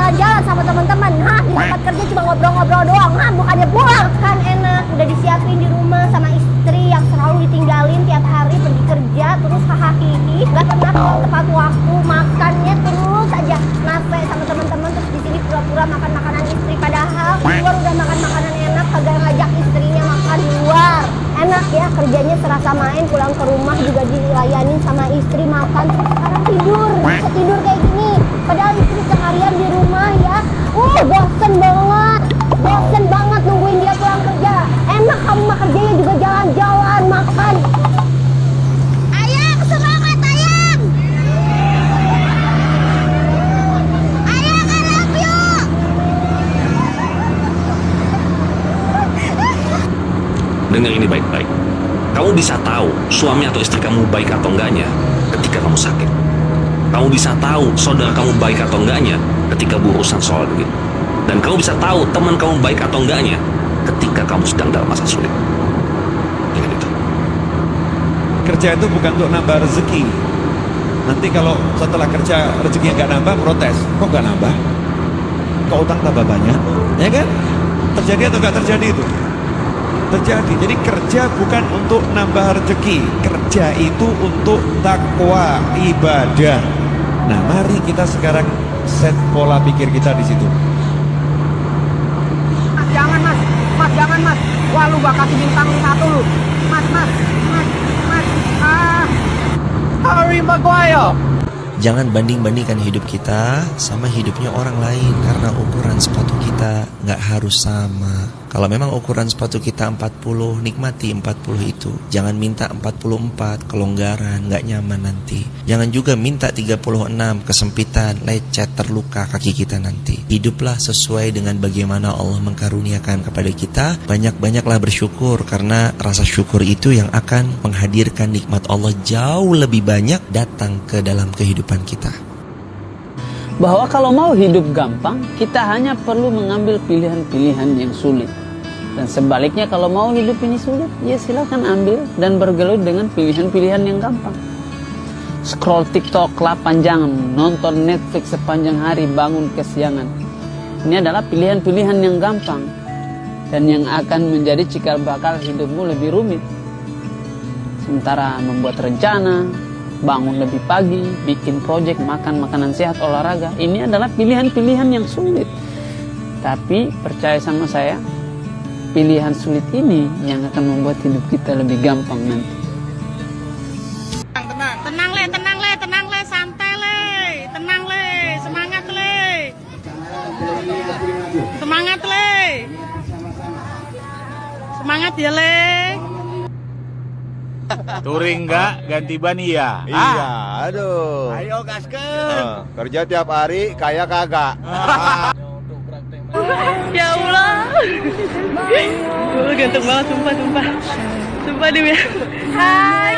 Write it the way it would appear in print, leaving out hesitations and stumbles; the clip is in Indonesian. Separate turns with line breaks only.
jalan-jalan sama teman-teman. Hah, di tempat kerja cuma ngobrol-ngobrol doang. Hah, bukannya pulang. Kan enak, udah disiapin di rumah sama istri yang selalu ditinggalin tiap hari pergi kerja, terus hahaha. Gak pernah pulang tepat waktu, makannya terus aja nape sama teman-teman, terus di sini pura-pura makan makanan istri, padahal di luar udah makan makanan enak, kagak ngajak istrinya makan di luar. Enak ya, kerjanya serasa main, pulang ke rumah juga dilayanin sama istri, makan, terus sekarang tidur. Bisa tidur kayak gini, padahal istri seharian di rumah ya. Bosen banget. Bosen banget nungguin dia pulang kerja. Enak kamu mah kerjanya juga jalan-jalan, makan. Ayang, semangat Ayang. Ayang, I love you.
Dengar ini baik-baik. Kamu bisa tahu suami atau istri kamu baik atau enggaknya ketika kamu sakit. Kamu bisa tahu saudara kamu baik atau enggaknya ketika berurusan soal duit. Dan kamu bisa tahu teman kamu baik atau enggaknya ketika kamu sedang dalam masa sulit. Ingat itu.
Kerja itu bukan untuk nambah rezeki. Nanti kalau setelah kerja rezekinya nggak nambah, protes. Kok nggak nambah? Kok utang tambah banyak? Ya kan? Terjadi atau nggak terjadi itu? Terjadi. Jadi kerja bukan untuk nambah rezeki. Kerja itu untuk takwa, ibadah. Nah, mari kita sekarang set pola pikir kita di situ.
Mas, jangan mas, mas jangan mas. Wah lu gak kasih bintang 1 lu. Mas. Harry Maguire.
Jangan banding-bandingkan hidup kita sama hidupnya orang lain, karena ukuran sepatu kita nggak harus sama. Kalau memang ukuran sepatu kita 40, nikmati 40 itu. Jangan minta 44, kelonggaran, nggak nyaman nanti. Jangan juga minta 36, kesempitan, lecet, terluka kaki kita nanti. Hiduplah sesuai dengan bagaimana Allah mengkaruniakan kepada kita. Banyak-banyaklah bersyukur, karena rasa syukur itu yang akan menghadirkan nikmat Allah jauh lebih banyak datang ke dalam kehidupan kita.
Bahwa kalau mau hidup gampang, kita hanya perlu mengambil pilihan-pilihan yang sulit. Dan sebaliknya kalau mau hidup ini sulit, ya silakan ambil dan bergelut dengan pilihan-pilihan yang gampang. Scroll TikTok 8 jam, nonton Netflix sepanjang hari, bangun kesiangan. Ini adalah pilihan-pilihan yang gampang dan yang akan menjadi cikal bakal hidupmu lebih rumit. Sementara membuat rencana, bangun lebih pagi, bikin proyek, makan makanan sehat, olahraga, ini adalah pilihan-pilihan yang sulit. Tapi percaya sama saya, pilihan sulit ini yang akan membuat hidup kita lebih gampang nanti.
Tenang le, santai le, tenang le, semangat le. Semangat ya le.
Touring enggak, ganti ban iya.
Iya, aduh.
Ayo gaskeun.
Kerja tiap hari, kaya kagak.
Ya Allah. Ganteng banget, sumpah. Sumpah demi. Hai.